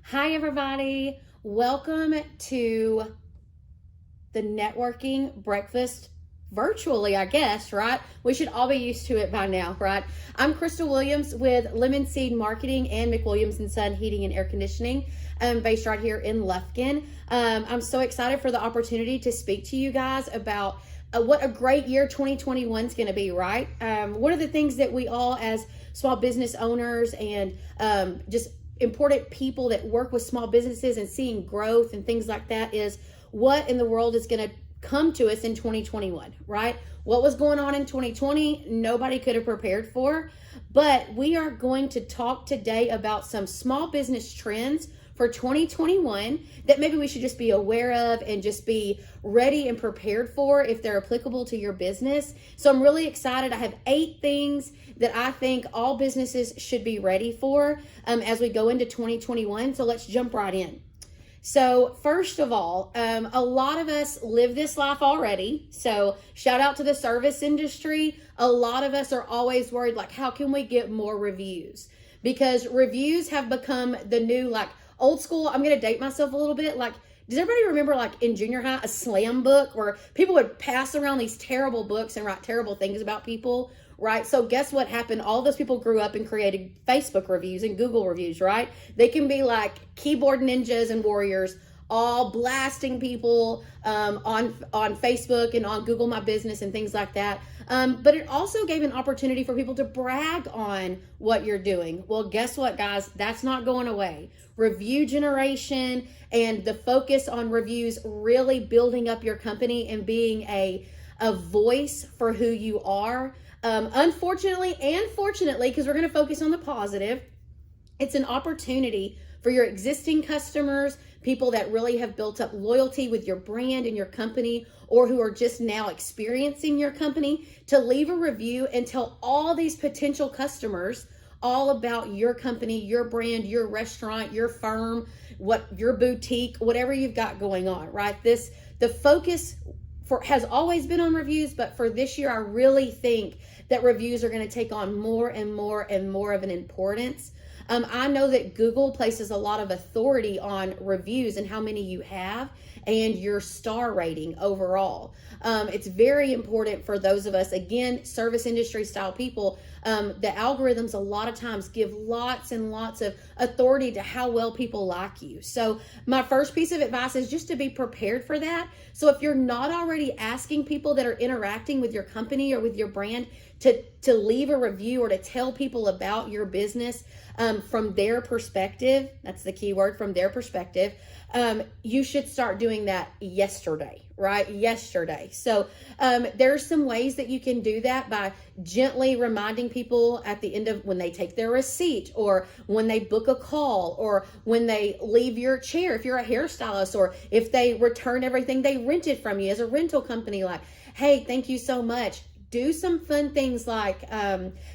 Hi, everybody. Welcome to the networking breakfast virtually, I guess, right? We should all be used to it by now, right? I'm Crystal Williams with Lemon Seed Marketing and McWilliams & Son Heating and Air Conditioning, based right here in Lufkin. I'm so excited for the opportunity to speak to you guys about what a great year 2021 is going to be, right? One of the things that we all as small business owners and just important people that work with small businesses and seeing growth and things like that is what in the world is going to come to us in 2021, right? What was going on in 2020, nobody could have prepared for, but we are going to talk today about some small business trends for 2021 that maybe we should just be aware of and just be ready and prepared for if they're applicable to your business. So I'm really excited. I have 8 things that I think all businesses should be ready for as we go into 2021. So let's jump right in. So first of all, a lot of us live this life already. So shout out to the service industry. A lot of us are always worried, like, how can we get more reviews? Because reviews have become the new, like, old school. I'm going to date myself a little bit. Like, does everybody remember, like, in junior high, a slam book where people would pass around these terrible books and write terrible things about people, right? So guess what happened? All those people grew up and created Facebook reviews and Google reviews, right? They can be like keyboard ninjas and warriors, all blasting people on Facebook and on Google My Business and things like that. But it also gave an opportunity for people to brag on what you're doing. Well, guess what, guys? That's not going away. Review generation and the focus on reviews, really building up your company and being a voice for who you are. Unfortunately and fortunately, because we're going to focus on the positive, it's an opportunity for your existing customers, people that really have built up loyalty with your brand and your company, or who are just now experiencing your company, to leave a review and tell all these potential customers all about your company, your brand, your restaurant, your firm, what your boutique, whatever you've got going on, right? The focus has always been on reviews, but for this year, I really think that reviews are going to take on more and more and more of an importance. I know that Google places a lot of authority on reviews and how many you have and your star rating overall. It's very important for those of us, again, service industry style people. The algorithms a lot of times give lots and lots of authority to how well people like you. So my first piece of advice is just to be prepared for that. So if you're not already asking people that are interacting with your company or with your brand to leave a review or to tell people about your business from their perspective, that's the key word, from their perspective, you should start doing that yesterday, right? Yesterday. So there's some ways that you can do that by gently reminding people at the end of when they take their receipt, or when they book a call, or when they leave your chair, if you're a hairstylist, or if they return everything they rented from you as a rental company, like, hey, thank you so much. Do some fun things like,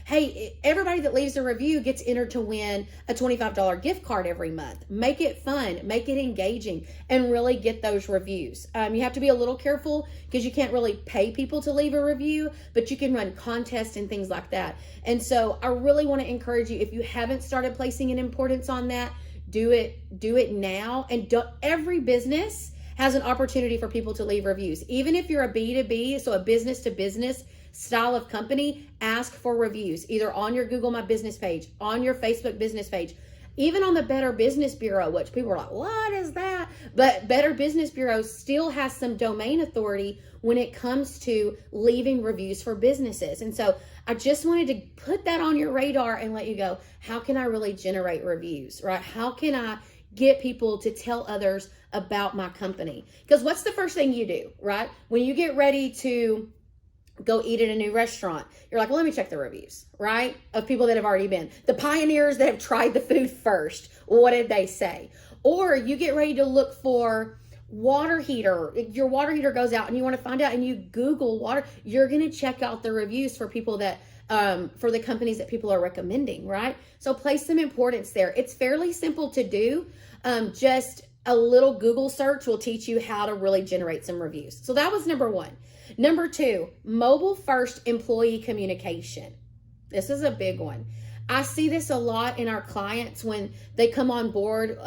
hey, everybody that leaves a review gets entered to win a $25 gift card every month. Make it fun, make it engaging, and really get those reviews. You have to be a little careful because you can't really pay people to leave a review, but you can run contests and things like that. And so I really want to encourage you, if you haven't started placing an importance on that, do it now. And every business has an opportunity for people to leave reviews. Even if you're a B2B, so a business to business style of company, ask for reviews, either on your Google My Business page, on your Facebook business page, even on the Better Business Bureau, which people are like, what is that? But Better Business Bureau still has some domain authority when it comes to leaving reviews for businesses. And so I just wanted to put that on your radar and let you go, how can I really generate reviews, right? How can I get people to tell others about my company? Because what's the first thing you do, right? When you get ready to go eat at a new restaurant, you're like, well, let me check the reviews, right? Of people that have already been. The pioneers that have tried the food first. What did they say? Or you get ready to look for water heater. Your water heater goes out and you want to find out, and you Google water. You're going to check out the reviews for people that, for the companies that people are recommending, right? So place some importance there. It's fairly simple to do. Just a little Google search will teach you how to really generate some reviews. So that was number 1. Number 2, mobile first employee communication. This is a big one. I see this a lot in our clients when they come on board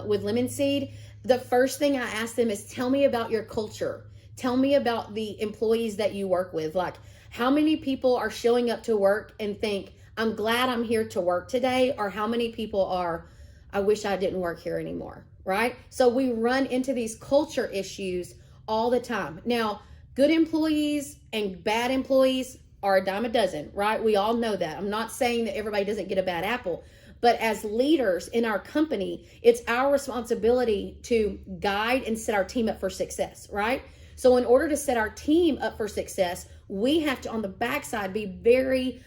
with Lemon Seed. The first thing I ask them is, tell me about your culture. Tell me about the employees that you work with. Like, how many people are showing up to work and think, I'm glad I'm here to work today? Or how many people are, I wish I didn't work here anymore, right? So we run into these culture issues all the time. Now, good employees and bad employees are a dime a dozen, right? We all know that. I'm not saying that everybody doesn't get a bad apple, but as leaders in our company, it's our responsibility to guide and set our team up for success, right? So in order to set our team up for success, we have to, on the backside, be very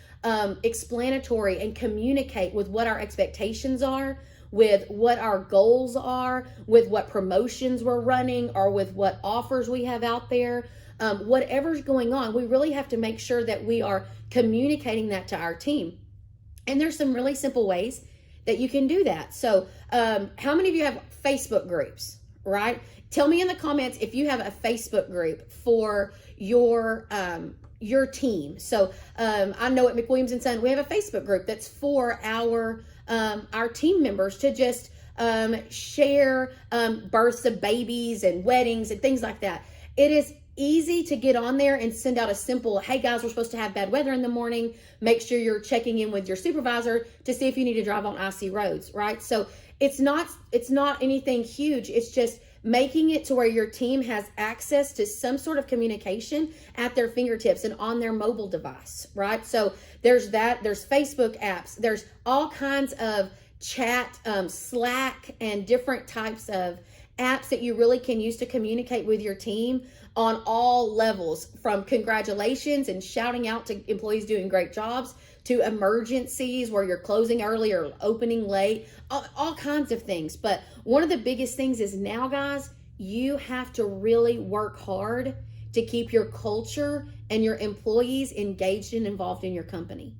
explanatory and communicate with what our expectations are, with what our goals are, with what promotions we're running, or with what offers we have out there. Whatever's going on, we really have to make sure that we are communicating that to our team. And there's some really simple ways that you can do that. So how many of you have Facebook groups, right? Tell me in the comments if you have a Facebook group for your team. So I know at McWilliams & Son, we have a Facebook group that's for our team members to just share births of babies and weddings and things like that. It is easy to get on there and send out a simple, hey guys, we're supposed to have bad weather in the morning. Make sure you're checking in with your supervisor to see if you need to drive on icy roads, right? So it's not anything huge. It's just making it to where your team has access to some sort of communication at their fingertips and on their mobile device, right? So there's that, there's Facebook apps, there's all kinds of chat, Slack, and different types of apps that you really can use to communicate with your team on all levels, from congratulations and shouting out to employees doing great jobs to emergencies where you're closing early or opening late, all kinds of things. But one of the biggest things is now, guys, you have to really work hard to keep your culture and your employees engaged and involved in your company.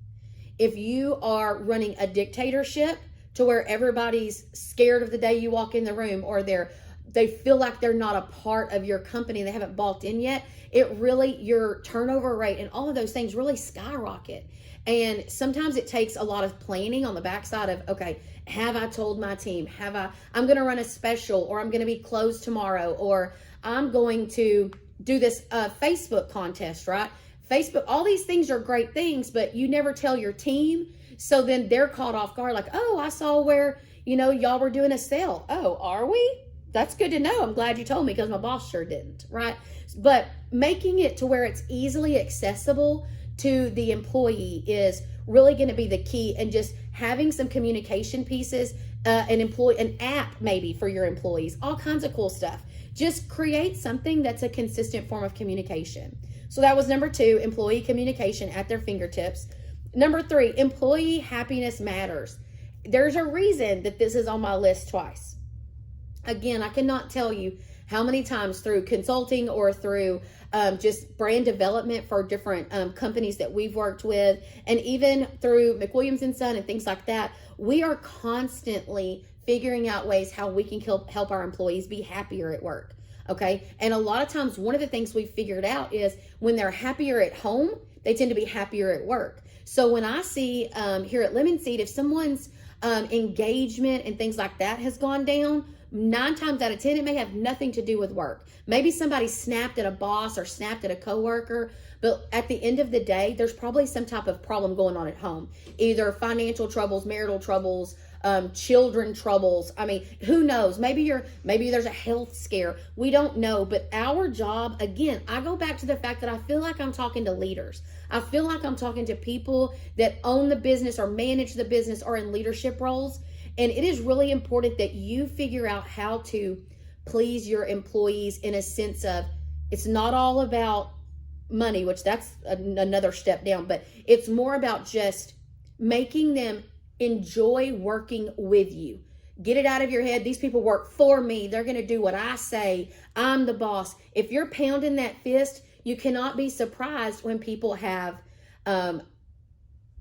If you are running a dictatorship to where everybody's scared of the day you walk in the room, or they feel like they're not a part of your company, they haven't bought in yet, your turnover rate and all of those things really skyrocket. And sometimes it takes a lot of planning on the backside of, okay, have I told my team? I'm going to run a special, or I'm going to be closed tomorrow, or I'm going to do this Facebook contest, right? Facebook, all these things are great things, but you never tell your team. So then they're caught off guard, like, oh, I saw where, y'all were doing a sale. Oh, are we? That's good to know. I'm glad you told me, because my boss sure didn't, right? But making it to where it's easily accessible to the employee is really going to be the key, and just having some communication pieces, an app maybe for your employees, all kinds of cool stuff. Just create something that's a consistent form of communication. So that was number 2, employee communication at their fingertips. Number 3, employee happiness matters. There's a reason that this is on my list twice. Again, I cannot tell you how many times through consulting or through just brand development for different companies that we've worked with, and even through McWilliams & Son and things like that, we are constantly figuring out ways how we can help our employees be happier at work, okay? And a lot of times, one of the things we've figured out is when they're happier at home, they tend to be happier at work. So when I see here at Lemon Seed, if someone's engagement and things like that has gone down, 9 times out of 10, it may have nothing to do with work. Maybe somebody snapped at a boss or snapped at a coworker, but at the end of the day, there's probably some type of problem going on at home. Either financial troubles, marital troubles, children troubles. I mean, who knows? Maybe there's a health scare. We don't know. But our job, again, I go back to the fact that I feel like I'm talking to leaders. I feel like I'm talking to people that own the business or manage the business or in leadership roles. And it is really important that you figure out how to please your employees in a sense of, it's not all about money, which that's another step down, but it's more about just making them enjoy working with you. Get it out of your head. These people work for me. They're going to do what I say. I'm the boss. If you're pounding that fist, you cannot be surprised when people have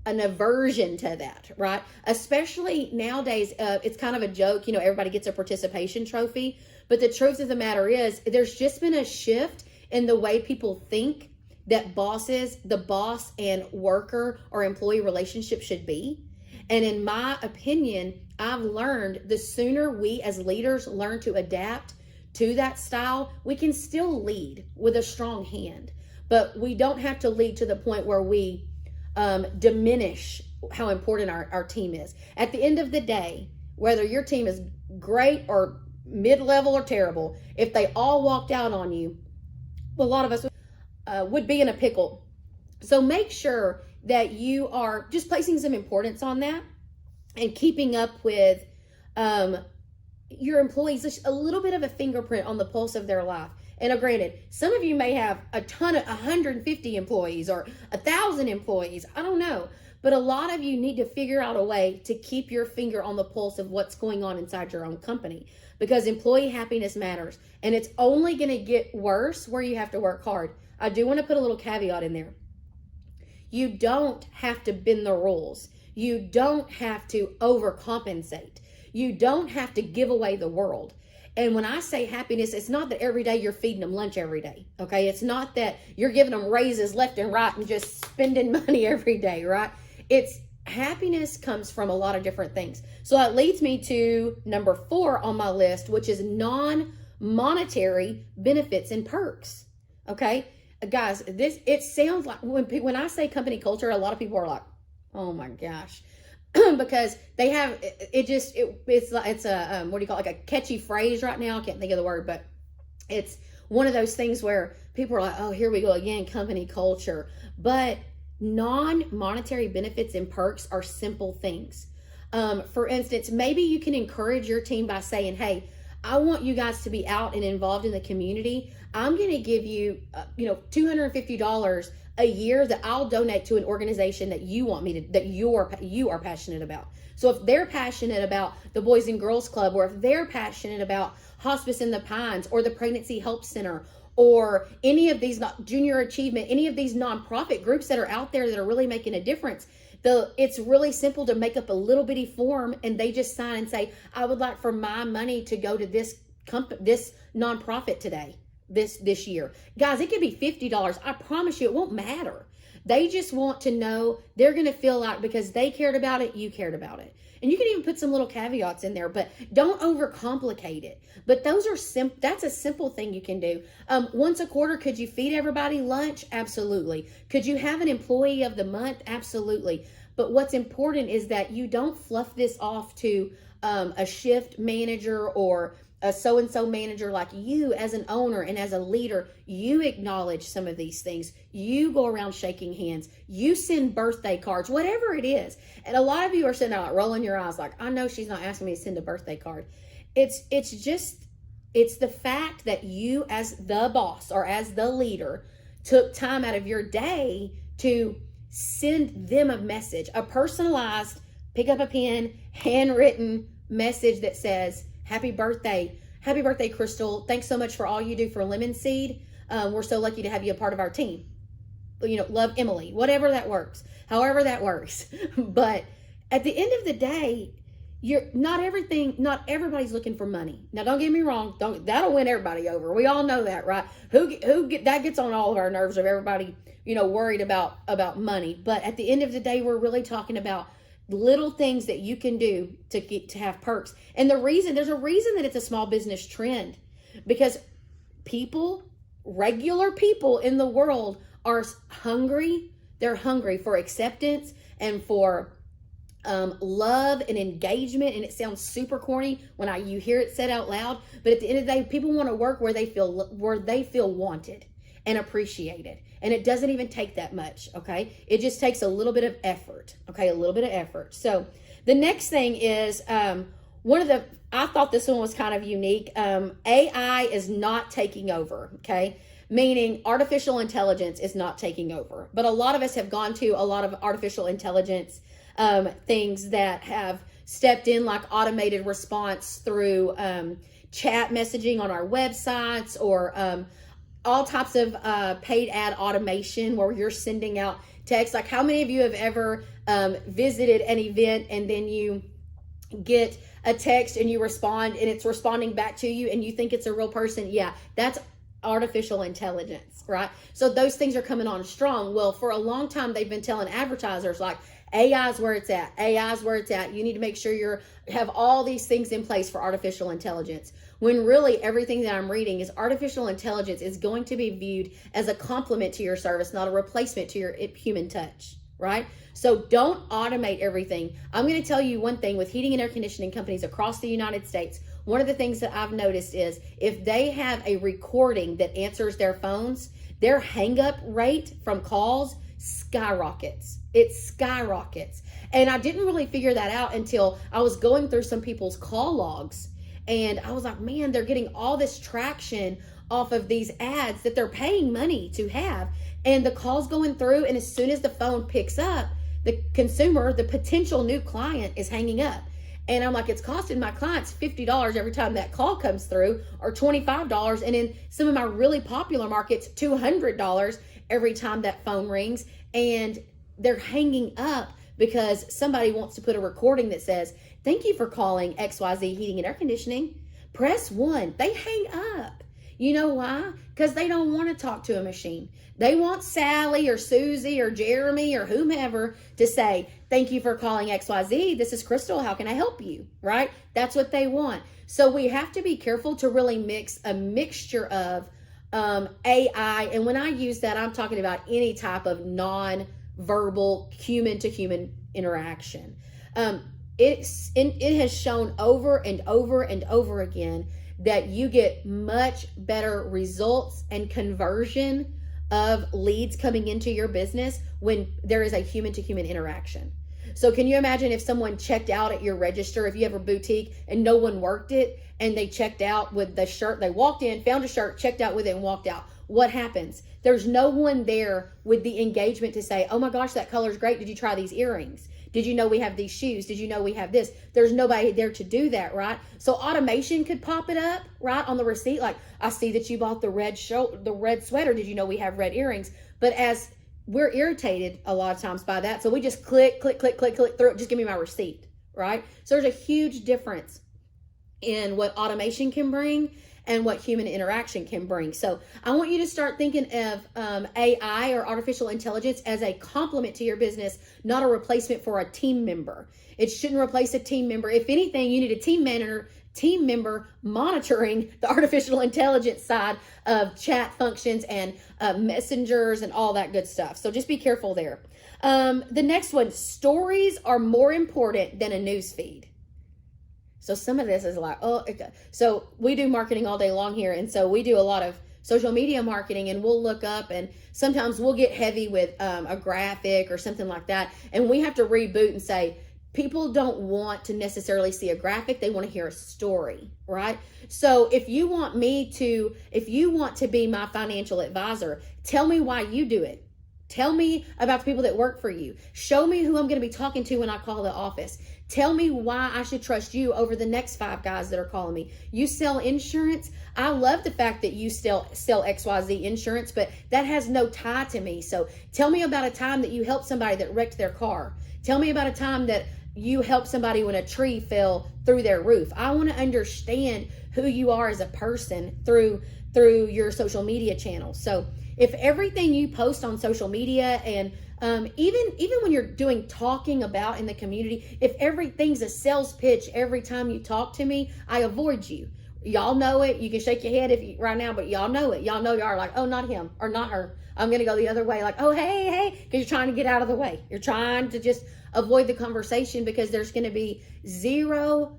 an aversion to that, right? Especially nowadays, it's kind of a joke, everybody gets a participation trophy, but the truth of the matter is there's just been a shift in the way people think that the boss and worker or employee relationship should be. And in my opinion, I've learned the sooner we as leaders learn to adapt to that style, we can still lead with a strong hand, but we don't have to lead to the point where we diminish how important our team is. At the end of the day, whether your team is great or mid-level or terrible, if they all walked out on you, a lot of us would be in a pickle. So make sure that you are just placing some importance on that and keeping up with your employees, just a little bit of a fingerprint on the pulse of their life. And granted, some of you may have a ton of 150 employees or 1,000 employees. I don't know. But a lot of you need to figure out a way to keep your finger on the pulse of what's going on inside your own company, because employee happiness matters. And it's only going to get worse where you have to work hard. I do want to put a little caveat in there. You don't have to bend the rules. You don't have to overcompensate. You don't have to give away the world. And when I say happiness, it's not that every day you're feeding them lunch every day, okay? It's not that you're giving them raises left and right and just spending money every day, right? It's happiness comes from a lot of different things. So that leads me to number 4 on my list, which is non-monetary benefits and perks, okay? Guys, it sounds like when I say company culture, a lot of people are like, oh my gosh. Because they have it's a what do you call it, like a catchy phrase right now. I can't think of the word, but it's one of those things where people are like, oh, here we go again, company culture. But non-monetary benefits and perks are simple things. For instance, maybe you can encourage your team by saying, hey, I want you guys to be out and involved in the community. I'm going to give you $250 a year that I'll donate to an organization that you want me to, that you are passionate about. So if they're passionate about the Boys and Girls Club, or if they're passionate about Hospice in the Pines or the Pregnancy Help Center, or any of these Junior Achievement, any of these nonprofit groups that are out there that are really making a difference, it's really simple to make up a little bitty form and they just sign and say, I would like for my money to go to this nonprofit today. This year. Guys, it could be $50. I promise you it won't matter. They just want to know they're going to feel like because they cared about it, you cared about it. And you can even put some little caveats in there, but don't overcomplicate it. But that's a simple thing you can do. Once a quarter, could you feed everybody lunch? Absolutely. Could you have an employee of the month? Absolutely. But what's important is that you don't fluff this off to a shift manager or a so-and-so manager. Like, you as an owner and as a leader, you acknowledge some of these things. You go around shaking hands. You send birthday cards, whatever it is. And a lot of you are sitting there like rolling your eyes like, I know she's not asking me to send a birthday card. It's the fact that you as the boss or as the leader took time out of your day to send them a message, a personalized, pick up a pen, handwritten message that says, happy birthday, Crystal. Thanks so much for all you do for Lemon Seed. We're so lucky to have you a part of our team. Love, Emily, whatever that works, however that works. But at the end of the day, not everybody's looking for money. Now, don't get me wrong. That'll win everybody over. We all know that, right? That gets on all of our nerves of everybody, worried about money. But at the end of the day, we're really talking about little things that you can do to have perks. And there's a reason that it's a small business trend, because regular people in the world are hungry. They're hungry for acceptance and for love and engagement. And it sounds super corny when you hear it said out loud, but at the end of the day, people want to work where they feel wanted and appreciated. And it doesn't even take that much, okay? It just takes a little bit of effort, okay? A little bit of effort. So the next thing is, I thought this one was kind of unique. AI is not taking over, okay? Meaning artificial intelligence is not taking over. But a lot of us have gone to a lot of artificial intelligence things that have stepped in, like automated response through chat messaging on our websites, or all types of paid ad automation where you're sending out text. Like, how many of you have ever visited an event and then you get a text and you respond and it's responding back to you and you think it's a real person? Yeah, that's artificial intelligence, right? So those things are coming on strong. Well, for a long time, they've been telling advertisers like, AI is where it's at. AI is where it's at. You need to make sure you have all these things in place for artificial intelligence. When really everything that I'm reading is artificial intelligence is going to be viewed as a complement to your service, not a replacement to your human touch, right? So don't automate everything. I'm going to tell you one thing with heating and air conditioning companies across the United States. One of the things that I've noticed is if they have a recording that answers their phones, their hang up rate from calls skyrockets. It skyrockets. And I didn't really figure that out until I was going through some people's call logs. And I was like, man, they're getting all this traction off of these ads that they're paying money to have. And the call's going through. And as soon as the phone picks up, the consumer, the potential new client, is hanging up. And I'm like, it's costing my clients $50 every time that call comes through, or $25. And in some of my really popular markets, $200 every time that phone rings. And they're hanging up because somebody wants to put a recording that says, thank you for calling XYZ Heating and Air Conditioning. Press 1. They hang up. You know why? Because they don't want to talk to a machine. They want Sally or Susie or Jeremy or whomever to say, thank you for calling XYZ. This is Crystal. How can I help you? Right? That's what they want. So we have to be careful to really mix a mixture of AI. And when I use that, I'm talking about any type of non-verbal human to human interaction. It has shown over and over and over again that you get much better results and conversion of leads coming into your business when there is a human to human interaction. So can you imagine if someone checked out at your register, if you have a boutique and no one worked it, and they checked out with the shirt, they walked in, found a shirt, checked out with it, and walked out? What happens? There's no one there with the engagement to say, oh my gosh, that color's great. Did you try these earrings? Did you know we have these shoes? Did you know we have this? There's nobody there to do that, right? So automation could pop it up, right, on the receipt. Like, I see that you bought the red sweater. Did you know we have red earrings? But as we're irritated a lot of times by that, so we just click through it. Just give me my receipt, right? So there's a huge difference in what automation can bring and what human interaction can bring. So I want you to start thinking of AI or artificial intelligence as a complement to your business, not a replacement for a team member. It shouldn't replace a team member. If anything, you need a team member monitoring the artificial intelligence side of chat functions and messengers and all that good stuff. So just be careful there. The next one, stories are more important than a news feed. So some of this is like, so we do marketing all day long here. And so we do a lot of social media marketing, and we'll look up, and sometimes we'll get heavy with a graphic or something like that. And we have to reboot and say, people don't want to necessarily see a graphic. They want to hear a story, right? So if you want to be my financial advisor, tell me why you do it. Tell me about the people that work for you. Show me who I'm going to be talking to when I call the office. Tell me why I should trust you over the next 5 guys that are calling me. You sell insurance. I love the fact that you sell XYZ insurance, but that has no tie to me. So tell me about a time that you helped somebody that wrecked their car. Tell me about a time that you helped somebody when a tree fell through their roof. I want to understand who you are as a person through your social media channels. So if everything you post on social media, and even when you're doing talking about in the community, if everything's a sales pitch every time you talk to me, I avoid you. Y'all know it. You can shake your head right now, but y'all know it. Y'all know y'all are like, oh, not him or not her. I'm going to go the other way. Like, oh, hey, because you're trying to get out of the way. You're trying to just avoid the conversation because there's going to be zero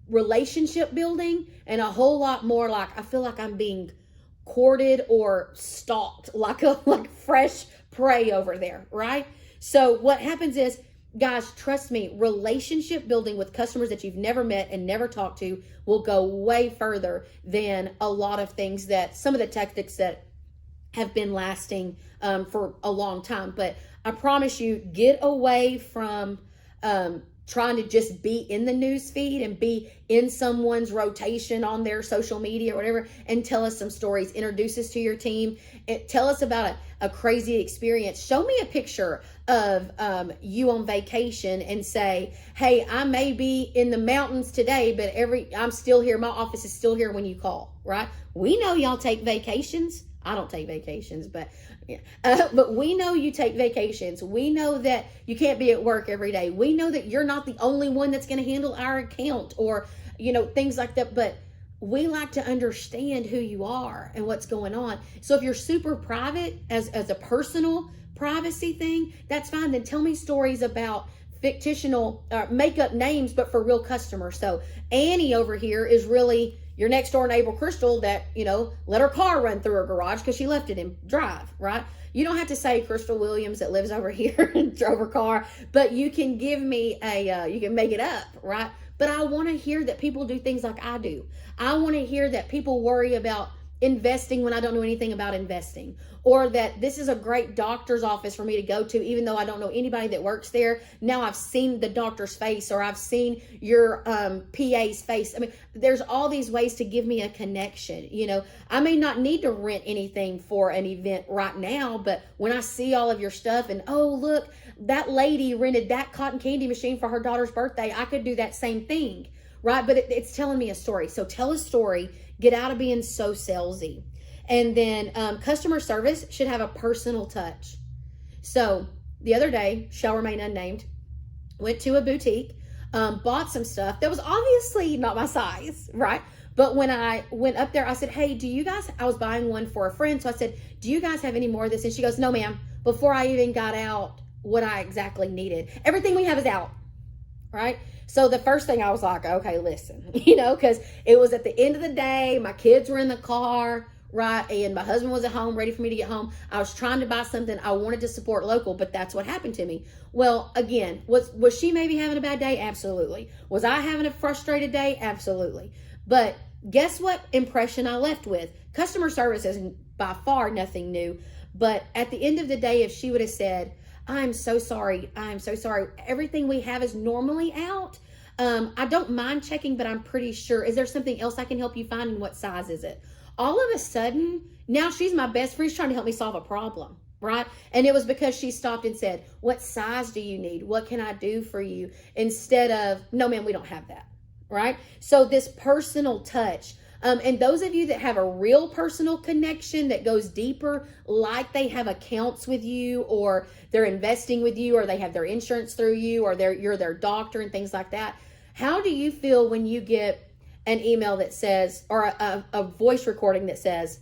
relationship building and a whole lot more like, I feel like I'm being courted or stalked like fresh prey over there, right? So what happens is, guys, trust me, relationship building with customers that you've never met and never talked to will go way further than a lot of things that some of the tactics that have been lasting for a long time. But I promise you, get away from trying to just be in the news feed and be in someone's rotation on their social media or whatever, and tell us some stories, introduce us to your team, and tell us about a crazy experience. Show me a picture of you on vacation and say, hey, I may be in the mountains today, but I'm still here. My office is still here when you call, right? We know y'all take vacations. I don't take vacations, but we know you take vacations. We know that you can't be at work every day. We know that you're not the only one that's going to handle our account or, things like that. But we like to understand who you are and what's going on. So if you're super private as a personal privacy thing, that's fine. Then tell me stories about fictional make up names, but for real customers. So Annie over here is really your next door neighbor, Crystal, that, let her car run through her garage because she left it in drive, right? You don't have to say Crystal Williams that lives over here and drove her car, but you can give me you can make it up, right? But I want to hear that people do things like I do. I want to hear that people worry about investing when I don't know anything about investing, or that this is a great doctor's office for me to go to, even though I don't know anybody that works there. Now I've seen the doctor's face, or I've seen your PA's face. I mean, there's all these ways to give me a connection. I may not need to rent anything for an event right now, but when I see all of your stuff and, oh, look, that lady rented that cotton candy machine for her daughter's birthday, I could do that same thing, right? But it's telling me a story. So tell a story. Get out of being so salesy. And then customer service should have a personal touch. So the other day, shall remain unnamed, went to a boutique, bought some stuff that was obviously not my size, right? But when I went up there, I said, hey, I was buying one for a friend. So I said, do you guys have any more of this? And she goes, no, ma'am. Before I even got out what I exactly needed, everything we have is out, right? So the first thing I was like, okay, listen, because it was at the end of the day, my kids were in the car, right? And my husband was at home, ready for me to get home. I was trying to buy something. I wanted to support local, but that's what happened to me. Well, again, was she maybe having a bad day? Absolutely. Was I having a frustrated day? Absolutely. But guess what impression I left with? Customer service is by far nothing new. But at the end of the day, if she would have said, I'm so sorry. Everything we have is normally out. I don't mind checking, but I'm pretty sure. Is there something else I can help you find, and what size is it? All of a sudden, now she's my best friend. She's trying to help me solve a problem, right? And it was because she stopped and said, what size do you need? What can I do for you? Instead of, no, ma'am, we don't have that, right? So this personal touch. And those of you that have a real personal connection that goes deeper, like they have accounts with you, or they're investing with you, or they have their insurance through you, or you're their doctor and things like that. How do you feel when you get an email that says, or a voice recording that says,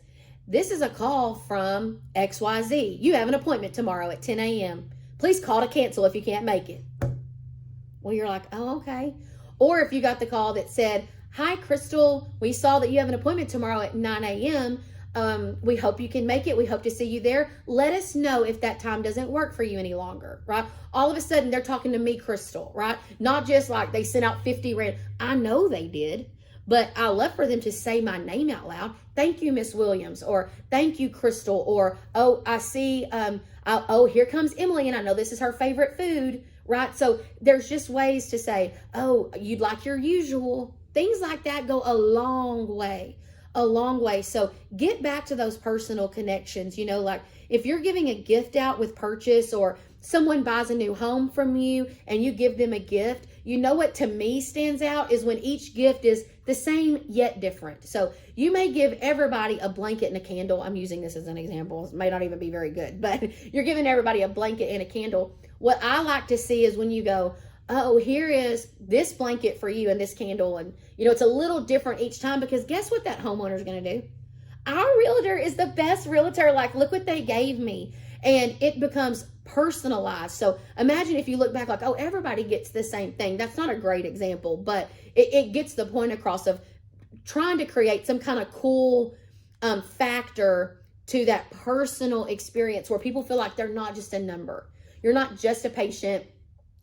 this is a call from XYZ. You have an appointment tomorrow at 10 a.m. Please call to cancel if you can't make it. Well, you're like, oh, okay. Or if you got the call that said, hi, Crystal, we saw that you have an appointment tomorrow at 9 a.m. We hope you can make it. We hope to see you there. Let us know if that time doesn't work for you any longer, right? All of a sudden, they're talking to me, Crystal, right? Not just like they sent out 50 random. I know they did, but I love for them to say my name out loud. Thank you, Miss Williams, or thank you, Crystal, or, oh, I see, oh, here comes Emily, and I know this is her favorite food, right? So there's just ways to say, oh, you'd like your usual. Things like that go a long way, So get back to those personal connections. Like if you're giving a gift out with purchase, or someone buys a new home from you and you give them a gift, what to me stands out is when each gift is the same yet different. So you may give everybody a blanket and a candle. I'm using this as an example. It may not even be very good, but you're giving everybody a blanket and a candle. What I like to see is when you go, oh, here is this blanket for you and this candle. And, it's a little different each time, because guess what that homeowner is going to do? Our realtor is the best realtor. Like, look what they gave me. And it becomes personalized. So imagine if you look back like, oh, everybody gets the same thing. That's not a great example, but it gets the point across of trying to create some kind of cool factor to that personal experience where people feel like they're not just a number. You're not just a patient.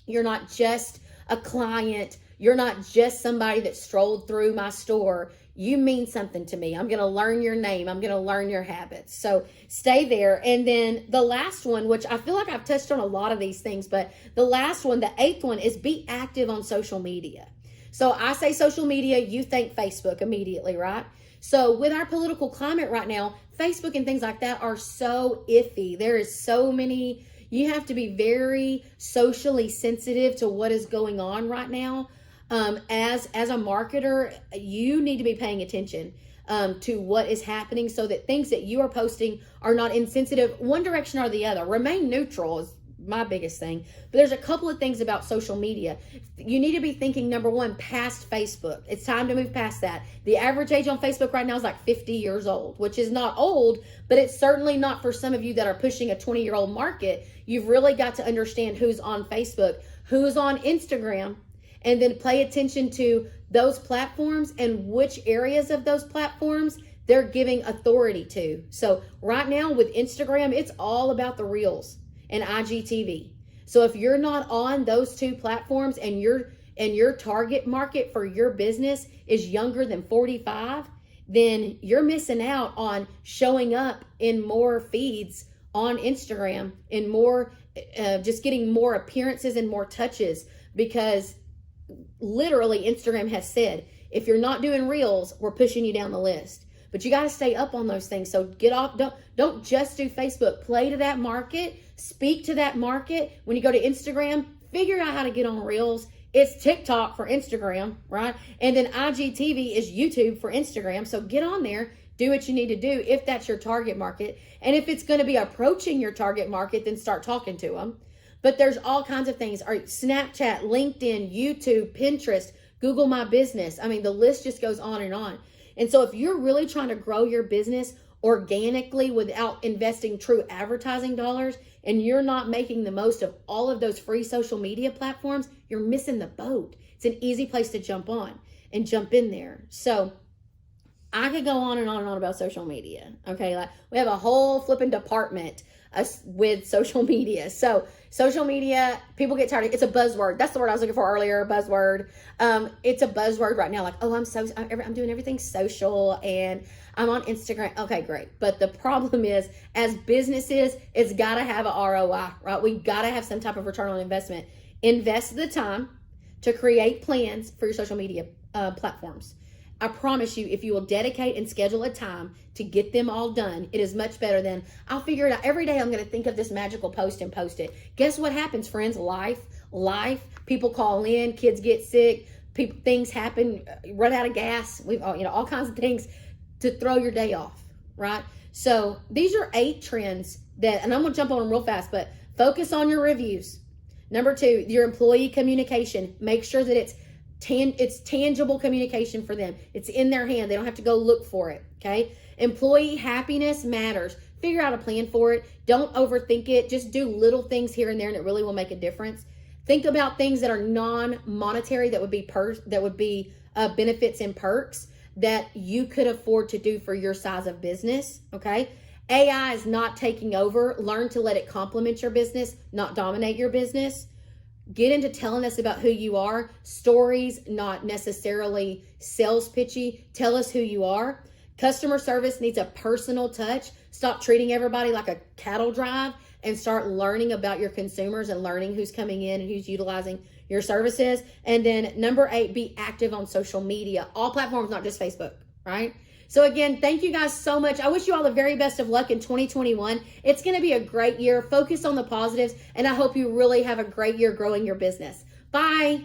You're not just a client. You're not just somebody that strolled through my store. you mean something to me. I'm going to learn your name. I'm going to learn your habits. So stay there. And then the last one, which I feel like I've touched on a lot of these things, but the last one, the 8th one, is be active on social media. So I say social media, you think Facebook immediately, right? So with our political climate right now, Facebook and things like that are so iffy. There is so many, you have to be very socially sensitive to what is going on right now. As a marketer, you need to be paying attention to what is happening so that things that you are posting are not insensitive one direction or the other. Remain neutral is my biggest thing. But there's a couple of things about social media. You need to be thinking, number one, past Facebook. It's time to move past that. The average age on Facebook right now is like 50 years old, which is not old, but it's certainly not for some of you that are pushing a 20-year-old market. You've really got to understand who's on Facebook, who's on Instagram, and then pay attention to those platforms and which areas of those platforms they're giving authority to. So right now with Instagram, it's all about the Reels and IGTV. So if you're not on those two platforms and your target market for your business is younger than 45, then you're missing out on showing up in more feeds on Instagram and more, just getting more appearances and more touches, because literally Instagram has said, if you're not doing Reels, we're pushing you down the list. But you got to stay up on those things. So get off, don't just do Facebook. Play to that market, speak to that market. When you go to Instagram, figure out how to get on Reels. It's TikTok for Instagram, right? And then IGTV is YouTube for Instagram. So get on there, do what you need to do if that's your target market. And if it's going to be approaching your target market, then start talking to them. But there's all kinds of things. Snapchat, LinkedIn, YouTube, Pinterest, Google My Business. I mean, the list just goes on and on. And so if you're really trying to grow your business organically without investing true advertising dollars, and you're not making the most of all of those free social media platforms, you're missing the boat. It's an easy place to jump on and jump in there. So I could go on and on and on about social media. Okay, like we have a whole flipping department with social media. So social media, people get tired of it. It's a buzzword. That's the word I was looking for earlier, buzzword. It's a buzzword right now. Like, oh, I'm doing everything social and I'm on Instagram. Okay, great. But the problem is, as businesses, it's got to have an ROI, right? We got to have some type of return on investment. Invest the time to create plans for your social media platforms. I promise you, if you will dedicate and schedule a time to get them all done, it is much better than, I'll figure it out. Every day I'm going to think of this magical post and post it. Guess what happens, friends? Life. People call in, kids get sick, things happen, run out of gas. We've all kinds of things to throw your day off, right? So these are 8 trends that, and I'm going to jump on them real fast, but focus on your reviews. Number 2, your employee communication. Make sure that it's tangible communication for them. It's in their hand. They don't have to go look for it, okay? Employee happiness matters. Figure out a plan for it. Don't overthink it. Just do little things here and there, and it really will make a difference. Think about things that are non-monetary, that would be benefits and perks that you could afford to do for your size of business, okay? AI is not taking over. Learn to let it complement your business, not dominate your business. Get into telling us about who you are. Stories, not necessarily sales pitchy. Tell us who you are. Customer service needs a personal touch. Stop treating everybody like a cattle drive and start learning about your consumers and learning who's coming in and who's utilizing your services. And then number 8, be active on social media. All platforms, not just Facebook, right? So again, thank you guys so much. I wish you all the very best of luck in 2021. It's going to be a great year. Focus on the positives, and I hope you really have a great year growing your business. Bye.